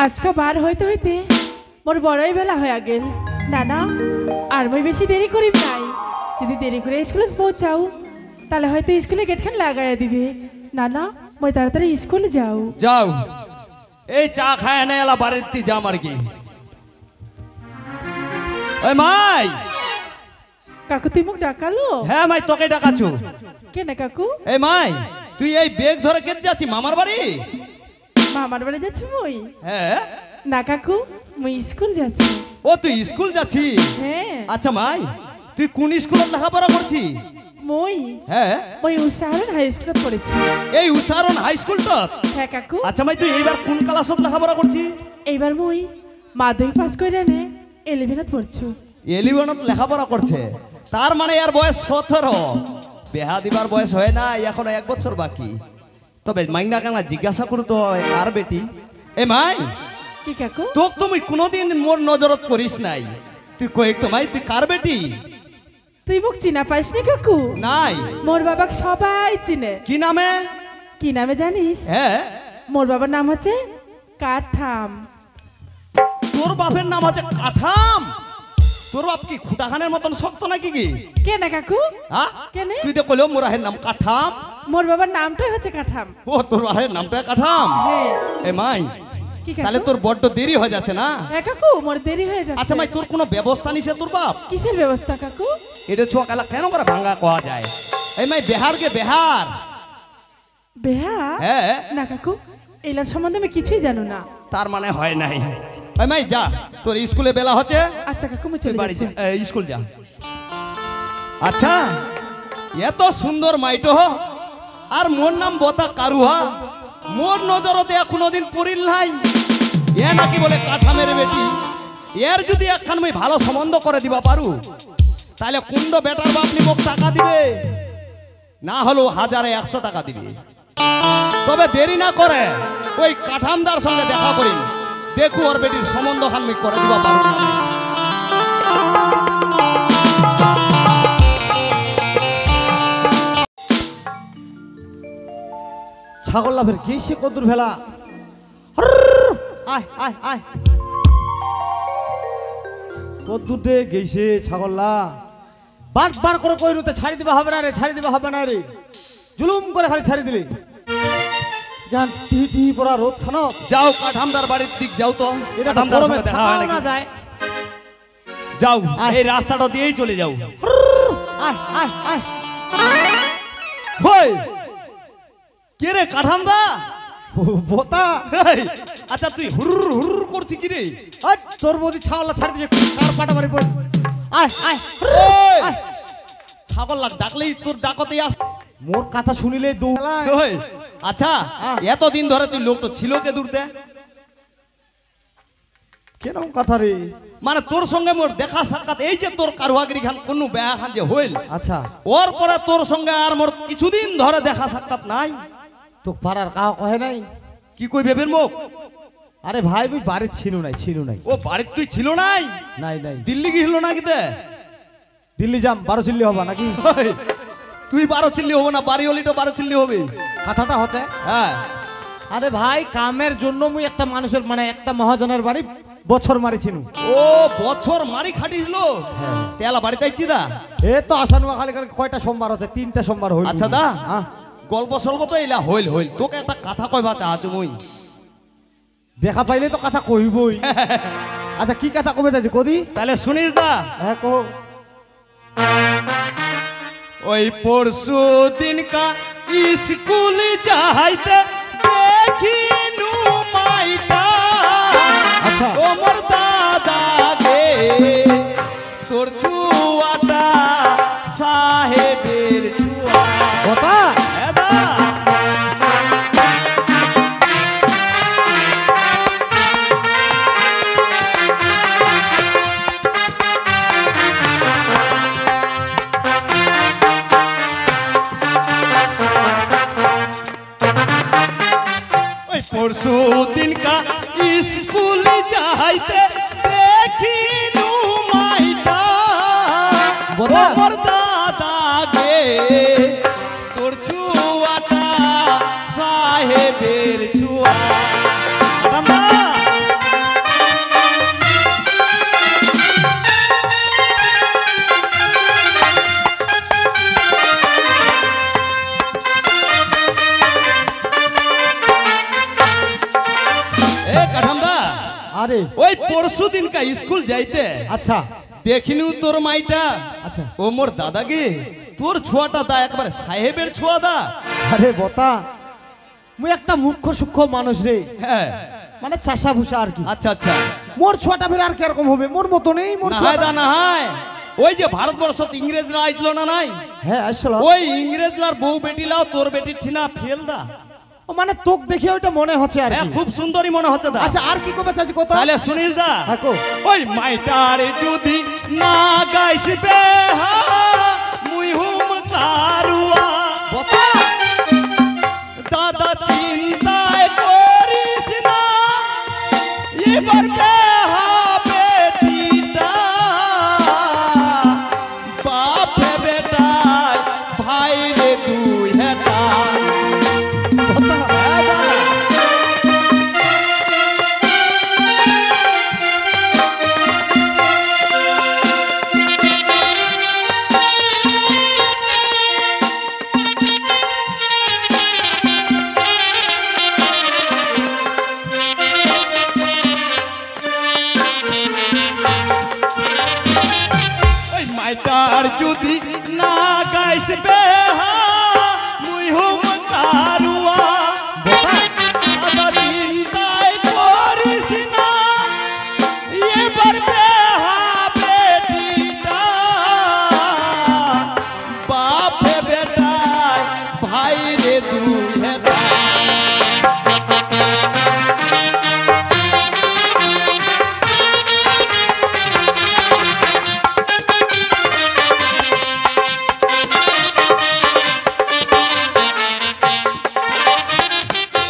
আজকে বার হইতে হইতে মোর বড়ই বেলা হয়ে গেল। না না, আর মই বেশি দেরি করিব নাই। যদি দেরি করে স্কুলে পৌঁছাও তাহলে হয়তো স্কুলে গেটখান লাগাইয়া দিবে। না না, মই তাড়াতাড়ি স্কুলে যাও। যাও, এই চা খায় না এলা বাড়িতে যাম আর কি। ওই মাই, কাকু তুই মুখ ডাকালো? হ্যাঁ মাই, তোকে ডাকাচ্ছু। কেন কাকু? এই মাই, তুই এই বেগ ধরে কেটে যাচ্ছি মামার বাড়ি? মামার বাড়ি যাচ্ছি মই? হ্যাঁ। না কাকু, মই স্কুল যাচ্ছি। ও তুই স্কুল যাচ্ছি? হ্যাঁ। আচ্ছা মাই, তুই কোন স্কুলে লেখাপড়া করছি? মই? হ্যাঁ, মই উষারণ হাই স্কুলে পড়েছি। এই উষারণ হাই স্কুল তো? হ্যাঁ কাকু। আচ্ছা মাই, তুই এইবার কোন ক্লাসত লেখাপড়া করছি? এইবার মই মাধ্যমিক পাস করে নে 11ত পড়ছু। 11ত লেখাপড়া করছে, তার মানে এর বয়স 17। বেহা দিবার বয়স হয় না, এখনো 1 বছর বাকি। তবে মাইনা কেনা জিজ্ঞাসা করতো কার বেটি? এ মাই, কি কাকু? তোক তুমি কোনোদিন মোর নজরত করিস নাই, তুই কয়েক তো মাই তুই কার বেটি? তুই মুখ চিনা পাইসনি কাকু? নাই। মোর বাবাকে সবাই চিনে। কি নামে? কি নামে জানিস? হ্যাঁ। মোর বাবার নাম হচ্ছে কাঠাম। তোর বাপের নাম হচ্ছে কাঠাম? তোর বাপ কি খুঁটাখানের মতন শক্ত নাকি কি? কেন কাকু? হ্যাঁ, কেন? তুই তো কইলো মোর নাম কাঠাম। মোর বাবার নামটাই হচ্ছে কাঠাম। ও, তোর বাপের নামটা কাঠাম? হ্যাঁ। এ মাই, কি কাকু? তাহলে তোর বড্ড দেরি হয়ে যাচ্ছে না? হ্যাঁ কাকু, মোর দেরি হয়ে যাচ্ছে। আচ্ছা মাই, তোর কোনো ব্যবস্থা নিছে তোর বাপ? কিসের ব্যবস্থা কাকু? এটা ছোয়াকালা কেন করে ভাঙ্গা কোয়া যায়? এই মাই, বেহার গে বেহার। বেহা? হ্যাঁ। না কাকু, এলার সম্বন্ধে আমি কিছুই জানো না। তার মানে হয় নাই। এই মাই যা, তোর স্কুলে বেলা হচ্ছে। আচ্ছা কাকু, আমি তুই চলে বাড়ি যাচ্ছি। যা, স্কুল যা। আচ্ছা, এত সুন্দর মাইটো আর মোর নাম বতা কারুহা, মোর নজরতে কোনোদিন পড়িল নাই। এ নাকি বলে কাঠামের বেটি। এর যদি একখান মই ভালো সম্বন্ধ করে দিবা পারু, তাহলে কুন্ড বেটার বাপনি মোক টাকা দিবে, না হলো 1000-100 টাকা দিবে। তবে দেরি না করে ওই কাঠামদার সঙ্গে দেখা করিম, দেখু ওর বেটির সম্বন্ধ খান মই করে দিবা পারু না। ছাগল লাভের গেছে কদ্দুর ভেলা। আয় আয় আয়, কদ্দুর দে গেছে ছাগল্লা। বার করে কই রুতে ছাড়ি দিবা হবে না রে, ছাড়ি দিবা হবে না রে। জুলুম করে খালি ছাড়ি দিলি। জান টি পড়া রোদ খানো। যাও কাঠামদার বাড়ির দিক যাও তো, এটা কাঠামদার গরমে সঙ্গে দেখা হয় থাকা না নাকি? যায়। যাও, এই রাস্তাটা দিয়েই চলে যাও। আয় আয় আয়, হই কে রে কাঠামদা? বোতা। আচ্ছা তুই হুরুর হুরুর করছি কি রে? তোর বৌদি ছাগল্লা ছাড়ি দিয়ে কার পাটা বাড়ি পড়। আয় আয়, ছাগল লাগ ডাকলেই তোর ডাকতেই আস। মোর কথা শুনিলে দৌড়ায়। ওই, আচ্ছা এতদিন ধরে তুই লোকটা ছিল কে দূরতে? কেন কথা রে? মানে তোর সঙ্গে মোর দেখা সাক্ষাৎ, এই যে তোর কারুয়াগিরি খান কোন বেয়া খান যে হইল, আচ্ছা ওর পরে তোর সঙ্গে আর মোর কিছুদিন ধরে দেখা সাক্ষাৎ নাই। তো পাড়ার কাউ কহে নাই? কি কই ভেবের মুখ? আরে ভাই আমি বাড়ি ছিল নাই। ও বাড়ির তুই ছিল নাই? নাই। দিল্লি গিয়েছিল না কিতে? দিল্লি যাম 12 চিল্লি হবা নাকি? তুই 12 চিল্লি হবো না, বাড়ি হলি তো 12 চিল্লি হবে। কথাটা হচ্ছে হ্যাঁ। আরে ভাই কামের জন্য মুই একটা মানুষের মানে একটা মহাজনের বাড়ি বছর মারিছিনু। ও বছর মারি খাটিছিল? তেলা বাড়িতে আইছি দা। এ তো আসানু খালি কয়টা সোমবার হচ্ছে? 3টা সোমবার হইল। আচ্ছা দা, হ্যাঁ গল্প সল্প তো এলা হইল। তোকে একটা কথা কইবা চাচ্ছি মুই। দেখা পাইলে তো কথা কইবই। আচ্ছা কি কথা কবে যাচ্ছি কদি? তাহলে শুনিস দা। হ্যাঁ কো। ওই পরশু দিনকা স্কুল যাইতে দেখিনু মাইটা। আচ্ছা ওমর দাদা গে তোর চুয়াটা সাহেবের চুয়া। কথা এদা পরশু দিনকা স্কুল যাইতে দেখিনু মাইটা। ওমর দাদা গে তোর চুয়াটা সাহেব সাহেবের ছোঁয়া কাটামদা এ কাটামদা আরে ওই পরশু দিন কা স্কুল যাইতে আচ্ছা দেখিনু তোর মাইটা আচ্ছা ও মোর দাদাকে তোর ছোঁয়াটা দা একবারে সাহেবের ছোঁয়া দা আরে বতা মুই একটা মুখ্য সূক্ষ্ম মানুষ রে হ্যাঁ মানে চাষা ভুষা আর কি আচ্ছা আচ্ছা মোর ছোয়াটা ফের আর কিরকম হবে মোর মতো নেই মোর না হয় ছোঁয়াটা। দা না হয় ওই যে ভারতবর্ষত ইংরেজরা আইলো না নাই হ্যাঁ আসলো ওই ইংরেজলার বউ বেটিলাও তোর বেটির ঠিনা ফেল দা ও মানে তোক দেখে ওইটা মনে হচ্ছে আর হ্যাঁ কি খুব সুন্দরী মনে হচ্ছে দা আচ্ছা আর কি কবে চাচি কত তাহলে শুনিস দা হ্যাঁ কো ওই মাইটার যদি না গাইস বেহা মুই হুম কারুয়া বতা দাদা চিন্তায় করিস না এবার বেহা বেটিটা বাপে বেটায় ভাই রে দুই হেটা ওই মাইটার যদি না গাইস বেহা মুই হুম কারুয়া দাদা চিন্তায় করিস না এবার বেহা বেটিটা বাপে বেটায় ভাই রে দুই হেটা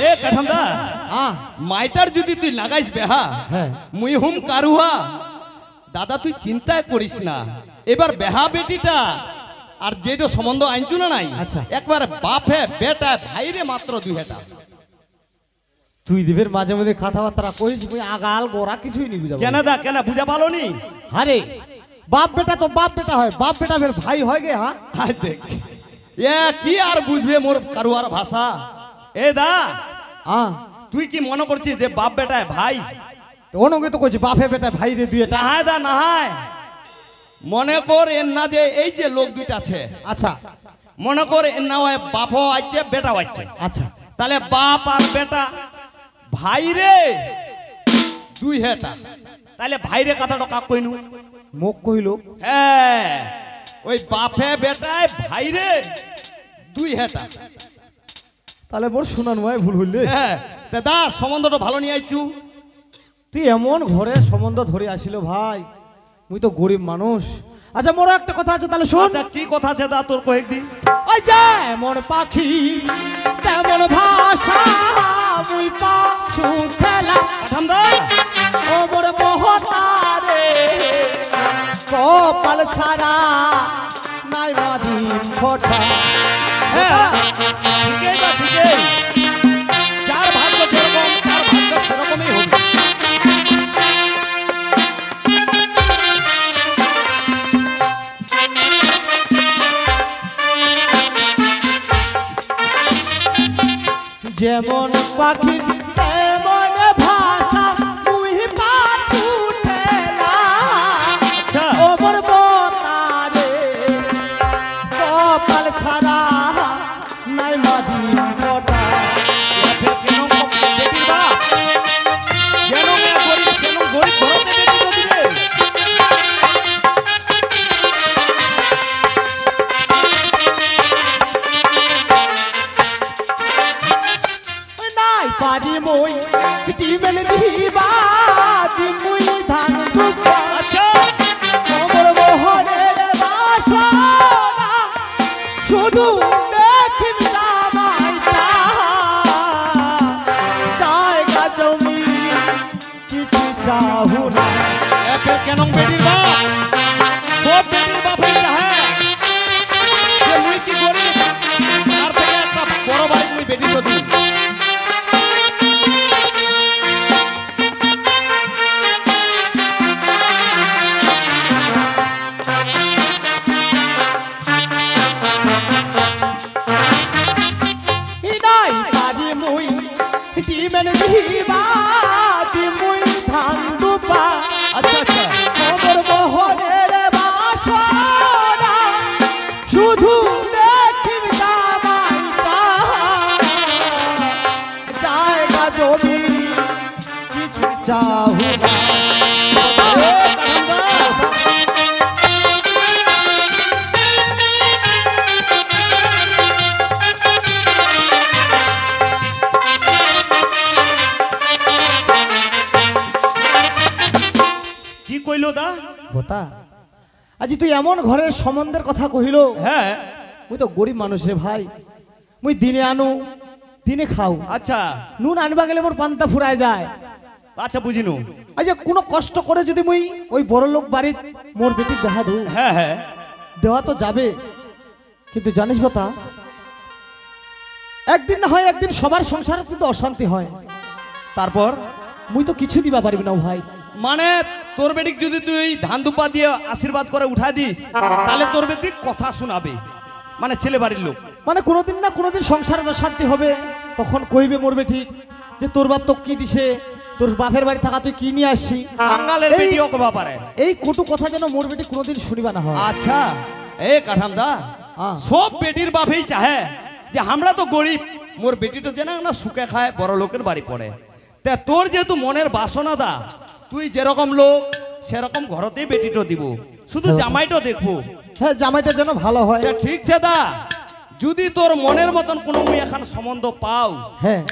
এ কাঠামদা মাইটার যদি তুই লাগাইস বেহা হ্যাঁ মুই হুম কারুহা দাদা তুই চিন্তা করিস না এবার বেহা বেটিটা আর যেটা সম্বন্ধ আনছু না নাই আচ্ছা। একবার বাপে বেটা ভাইরে মাত্র দুই হেটা তুই দিবের মাঝে মাঝে কথাবার্তা কইস মুই আগাল গোড়া কিছুই নি বুঝাবো কেন দা কেন বুঝা পালো নি আরে বাপ বেটা তো বাপ বেটা হয় বাপ বেটা ফের ভাই হয় গে হ্যাঁ আই দেখ এ কি আর বুঝবে মোর কারুয়ার ভাষা এ দা হ্যাঁ তুই কি মনে করছিস যে বাপ বেটায় ভাই তো অনকে তো কইছি বাপে বেটা ভাই রে দুই এটা নাহায় দা নাহায় মনে কর এর না যে এই যে লোক দুইটা আছে আচ্ছা মনে কর এর না হয় বাপও আছে বেটাও আছে আচ্ছা তাহলে বাপ আর বেটা ভাই রে দুই হেটা তাহলে ভাই রে কথাটা কাক কইনু মোক কইলো হ্যাঁ ওই বাপে বেটায় ভাই রে দুই হেটা তাহলে মোর শোনান ভাই ভুল হইলে হ্যাঁ দাদা সম্বন্ধটা ভালো নিয়ে আইছু তুই এমন ঘরের সম্বন্ধ ধরে আসিল ভাই মুই তো গরিব মানুষ আচ্ছা মোর একটা কথা আছে তাহলে শোন আচ্ছা কি কথা আছে দা তোর কয়েক দি ওই যে এমন পাখি তেমন ভাষা মুই পাছু ফেলা ঠান্ডা ও মোর মহতারে কপাল ছাড়া নাই মাদি ফোটা হ্যাঁ ঠিকই দা ঠিকই যার ভাগ্য যেরকম তার ভাগ্য সেরকমই হবে যেমন পাখি তেমন ভাষা মুই পাছু ঠেলা আচ্ছা ও মোর মহতারে কপাল ছাড়া নাই মাদি ফোটা কেন বেটির বাপ কেন গরিব ঘরতে বেটি তো দিবে নাই পারি মই টিমেল দিবা দি মুই ধান দুপা আচ্ছা মোর মোহনের বাসনা শুধু দেখিবি মাইটা জায়গা জমি কিছু চাহু না এপে কেন বেটির বাপ সব বেটির বাপই চাহে যে মুই কি করি তার থেকে একটা বড় ভাই মুই বেটি তো দিই পারি মুই ডিমের দিবা দিমুই ধান দুপা আচ্ছা আচ্ছা মোর মোহনের বাসনা শুধু দেখিব জামাইটা জায়গা জমি কিছু চাহু না। কি কইলো দা বোতা আজি তুই এমন ঘরের সম্বন্ধের কথা কহিল। হ্যাঁ মুই তো গরিব মানুষ রে ভাই, মুই দিনে আনু দিনে খাও, আচ্ছা নুন আনবা গেলে মোর পান্তা ফুরায় যায়। আচ্ছা বুঝিনু আজ কোনো কষ্ট করে যদি মুই ওই বড় লোক বাড়ির মোর বেটি বেহা দু হ্যাঁ হ্যাঁ দেওয়া তো যাবে, কিন্তু জানিস বোতা একদিন না হয় একদিন সবার সংসারে কিন্তু অশান্তি হয়। তারপর মুই তো কিছু দিবা পারবি না ভাই। মানে তোর বেটিক যদি তুই ধান দুপা দিয়ে আশীর্বাদ করে উঠা দিস তাহলে তোর বেটি কথা শোনাবে, মানে ছেলে বাড়ির লোক। মানে কোনোদিন না কোনোদিন সংসারের অশান্তি হবে, তখন কইবে মোর বেটি যে তোর বাপ তো কি দিছে, তোর বাপের বাড়ি থাকা তুই কি নিয়ে আসছি। কাঙ্গালের বেটিও কবা পারে। এই কটু কথা যেন মোর বেটি কোনোদিন শুনিবা না হয়। আচ্ছা এ কাঠামদা হ্যাঁ। সব বেটির বাপেই চাহে যে আমরা তো গরিব, মোর বেটি তো যেন না সুখে খায় বড় লোকের বাড়ি পড়ে। তা তোর যেহেতু মনের বাসনা দা, তুই যেরকম লোক সেরকম ঘরতেই বেটিটো দিব, শুধু জামাইটো দেখবো। হ্যাঁ জামাইটা যেন ভালো হয়। তা ঠিক আছে দা, যদি তোর মনের মতন কোনো মুই এখন সম্বন্ধ পাও হ্যাঁ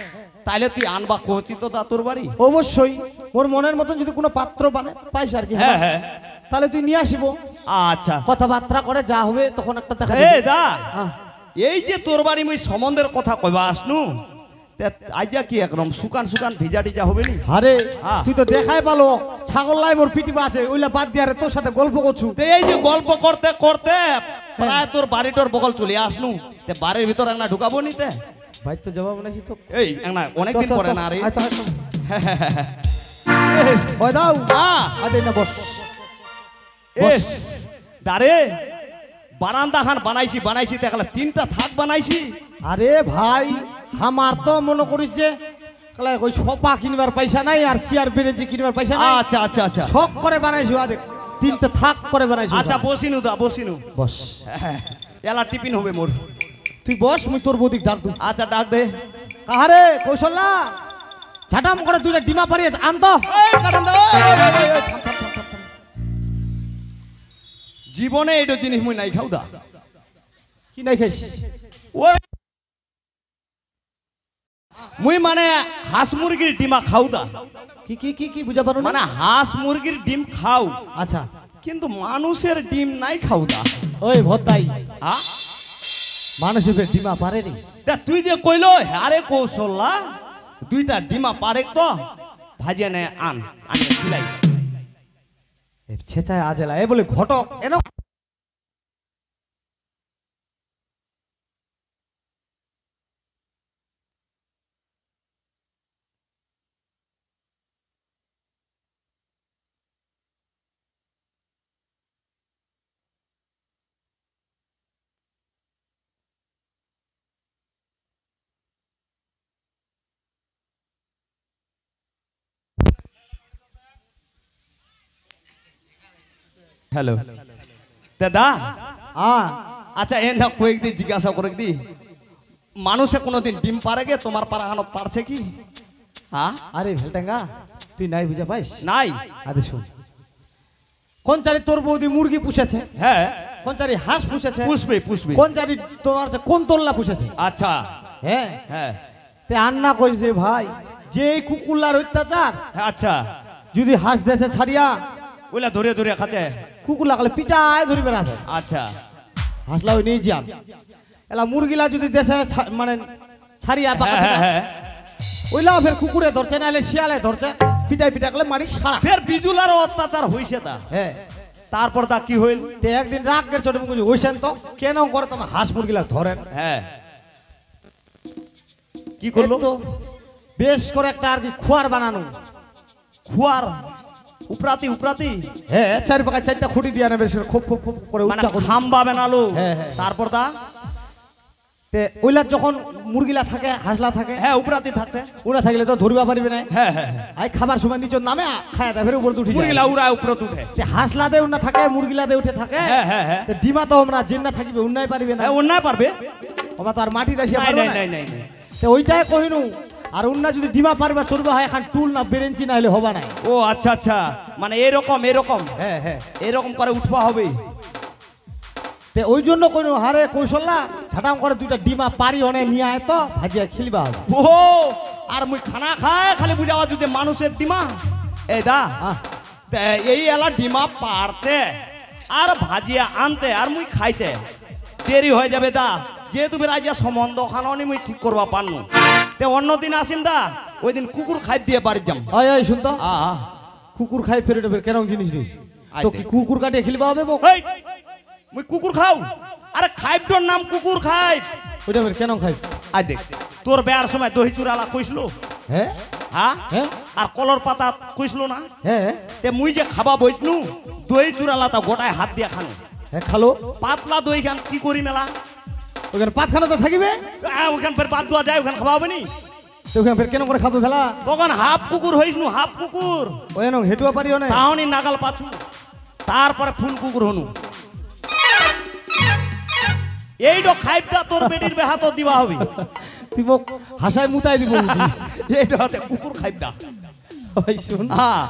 তাহলে তুই আনবা কোচি তো দা তোর বাড়ি। অবশ্যই ওর মনের মতন যদি কোনো পাত্র পাইস আর কি, হ্যাঁ হ্যাঁ তাহলে তুই নিয়ে আসিব, আচ্ছা কথাবার্তা করে যা হবে তখন একটা দেখা এ যাবে। দা হ্যাঁ। এই যে তোর বাড়ি মুই সম্বন্ধের কথা কইবা আসনু, আইজা কি একদম শুকান শুকান ভিজা টিজা হবে নি? আরে হ্যাঁ। তুই তো দেখাই পালো ছাগল লাই মোর পিটিবা আছে, ওইলা বাদ দিয়ে আরে তোর সাথে গল্প করছু। তে এই যে গল্প করতে করতে প্রায় তোর বাড়িটার বগল চলে আসনু, তে বাড়ির ভিতর একটা ঢুকাবো নিতে। ভাই তো জবাব নাকি তো এই না অনেকদিন পরে না রে। এস ওই দাও হ্যাঁ আরে না বস। এস দারে বারান্দা খান বানাইছি বানাইছি দেখলা 3টা থাক বানাইছি। আরে ভাই আমার তো মনে করিস যে ওই সোফা কিনবার পয়সা নাই আর চেয়ার বেরেজি কিনবার পয়সা নাই, আচ্ছা আচ্ছা আচ্ছা শখ করে বানাইছি আদে 3টা থাক করে বানাইছি। আচ্ছা বসিনু দা বসিনু, বস এলা টিফিন হবে মোর। তুই বস, মুই তোর বৌদিক ডাক দু। আচ্ছা ডাক দে। কাহারে কৌশল্যা ঝাটাম করে 2টা ডিমা পারিয়ে আন তো। এই কাটাম দা, থাম, থাম, থাম, থাম, থাম। জীবনে এইটো জিনিস মুই নাই খাও দা। কি নাই খাইস? ওই মুই মানে হাঁস মুরগির ডিমা খাও দা, কি কি কি কি বুঝা পারো না? মানে হাঁস মুরগির ডিম খাও আচ্ছা কিন্তু মানুষের ডিম নাই খাও দা। ওই ভত্তাই হ্যাঁ মানুষের ডিমা পারেনি। তা তুই যে কইলো আরে কৌশল্যা 2টা ডিমা পারে তো ভাজিয়ে নে আন আমি খিলাই। ছেচায় আজেলা এ বলে ঘটক এনো। হ্যালো দাদা আ আচ্ছা এ না কয়েকদিন জিজ্ঞাসা করে দি মানুষে কোনোদিন ডিম পারে গে তোমার পারাহানত পারছে কি? হ্যাঁ আরে ভেলটাঙ্গা তুই নাই বুঝা পাইস নাই। আরে শুন, কোন চারি তোর বৌদি মুরগি পুষেছে, হ্যাঁ কোন চারি হাঁস পুষেছে, পুষবে পুষবে। কোন চারি তোমার কোন তোল্লা পুষেছে। আচ্ছা হ্যাঁ হ্যাঁ তে আন্না কইছে ভাই যে এই কুকুরলার অত্যাচার, হ্যাঁ, আচ্ছা যদি হাঁস দেশে ছাড়িয়া ওইলা ধরে ধরে খাচ্ছে। কুকুর লাগালে পিটায় ধরি বেড়াছে, আচ্ছা হাঁসলা ওই নিয়ে যান এলা মুরগিলা যদি দেশে মানে ছাড়িয়া পাকা হ্যাঁ হ্যাঁ ওইলা ফের কুকুরে ধরছে নাহলে শিয়ালে ধরছে, পিটাই পিটা করলে মারি সারা। ফের বিজুলার অত্যাচার হইছে তা। হ্যাঁ তারপর তা কি হইল? তে একদিন রাগের চোটে মুখে হইছেন তো কেন করে তোমার হাঁস মুরগিলা ধরেন। হ্যাঁ কি করলো? তো বেশ করে একটা আর কি খোয়ার বানানো, খুয়ার উপরাতি উপরাতি হ্যাঁ চারি পাকা 4টা খুঁটি দিয়ে নেবে খুব খুব খুব করে মানে উচ্চা করে। খাম্বা বানালো। হ্যাঁ, হ্যাঁ। তারপর তা তে ওইলা যখন মুরগিলা থাকে হাঁসলা থাকে হ্যাঁ উপরাতে থাকছে ওরা থাকলে তো ধরবা পারবে না হ্যাঁ হ্যাঁ আই খাবার সময় নিচের নামে খায় ফের উপরে উঠে মুরগিলা উড়া উপরে উঠে যে হাঁসলাতে উন্না থাকে মুরগিলাতে উঠে থাকে হ্যাঁ হ্যাঁ হ্যাঁ তে ডিমা তো আমরা জিন্না থাকিবে উন্নাই পারিবে না হ্যাঁ অন্যায় পারবে আমরা তো আর মাটি দাসি নাই নাই নাই নাই নাই। তে ওইটাই কহিনু আর উন্না যদি ডিমা পারবা চলবে হয় এখন টুল না বেরেঞ্চি না হলে হবা না ও আচ্ছা আচ্ছা মানে এরকম এরকম হ্যাঁ হ্যাঁ এরকম করে উঠবা হবে তে ওই জন্য কইনু হারে কৌশল্যা ঝাটাম করে দুইটা ডিমা পারি অনে নিয়ে আয় তো ভাজিয়া খেলবা হবে ও আর মুই খানা খায় খালি বুঝাওয়া যদি মানুষের ডিমা এই দা তে এই এলা ডিমা পারতে আর ভাজিয়া আনতে আর মুই খাইতে দেরি হয়ে যাবে দা যেহেতু রাজিয়া সম্বন্ধ খানি মুই ঠিক করবা পারনু তে অন্যদিন আসিম দা ওই দিন কুকুর খাই দিয়ে বাড়ি যাম আয় আয় শুনতো আ কুকুর খাই ফেরে কেন জিনিস রে আয় তো দে। কি কুকুর কাটিয়ে খেলবা হবে বো এই মুই কুকুর খাও আরে খাইবটোর নাম কুকুর খাই ওইটা ফের কেন খাই আই দেখ তোর বেয়ার সময় দহি চুরালা কইসলো হ্যাঁ হ্যাঁ হ্যাঁ আর কলর পাতা কইসলো না হ্যাঁ তে মুই যে খাবা বইছনু দই চুরালা তা গোটায় হাত দিয়া খানো হ্যাঁ খালো পাতলা দই খান কি করি মেলা ওখানে পাতখানা তো থাকিবে ওখান ফের পাত দেওয়া যায় ওখান খাওয়া হবে নি তো ওখানে ফের কেন করে খাবো ফেলা তখন হাফ কুকুর হইসনু হাফ কুকুর ওই ন হেঁটুয়া পারিও না তাহনি নাগাল পাছু তারপরে ফুল কুকুর হনু এইটা খাইবটা তোর বেটির বেহাত দিবা হবে তুই মোক হাসায় মুতাই দিব বুঝি। এইটা হচ্ছে কুকুর খাইবটা ওই শুন হ্যাঁ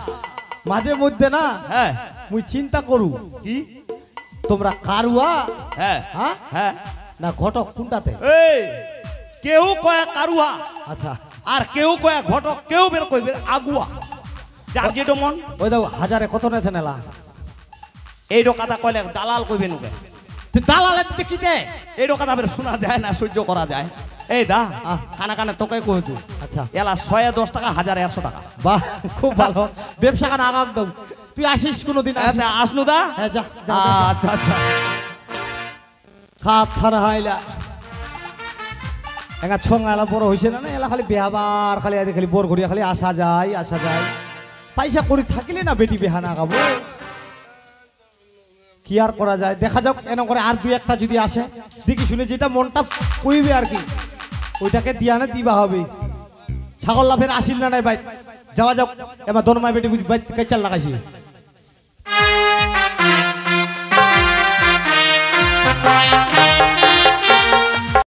মাঝে মধ্যে না হ্যাঁ মুই চিন্তা করু কি তোমরা কারুয়া হ্যাঁ হ্যাঁ হ্যাঁ না ঘটক কোনটাতে এই কেউ কয় কারুয়া আচ্ছা আর কেউ কয় ঘটক কেউ বের কইবে আগুয়া যার যেটা মন ওই দাও হাজারে কত নেছে নেলা এইটো কথা কইলে দালাল কইবে নুকে তুই দালালে দিতে কি দে এইটো কথা বের শোনা যায় না সহ্য করা যায় এই দা আহ। খানা খানা তোকে কইতু আচ্ছা এলা 110 টাকা 1100 টাকা বাহ খুব ভালো ব্যবসা কান আগাম দাও তুই আসিস কোনোদিন আসিস। আসনু দা হ্যাঁ যা যা, যা, যা। আচ্ছা আচ্ছা খাপ থানা হাইলা একা ছঙ্গালা বড় হইছে না এলা খালি বেহাবার খালি আদি খালি বোর করিয়া খালি আসা যায় পয়সা করি থাকিলে না বেটি বেহা না গাবো কি আর করা যায় দেখা যাক এন করে আর দুই একটা যদি আসে দেখি শুনে যেটা মনটা কইবে আর কি ওইটাকে দিয়া না দিবা হবে ছাগল লাভের আসিল না নাই ভাই যাওয়া যাক এবার দনমাই বেটি বুঝ বাইত কাইচাল লাগাইছি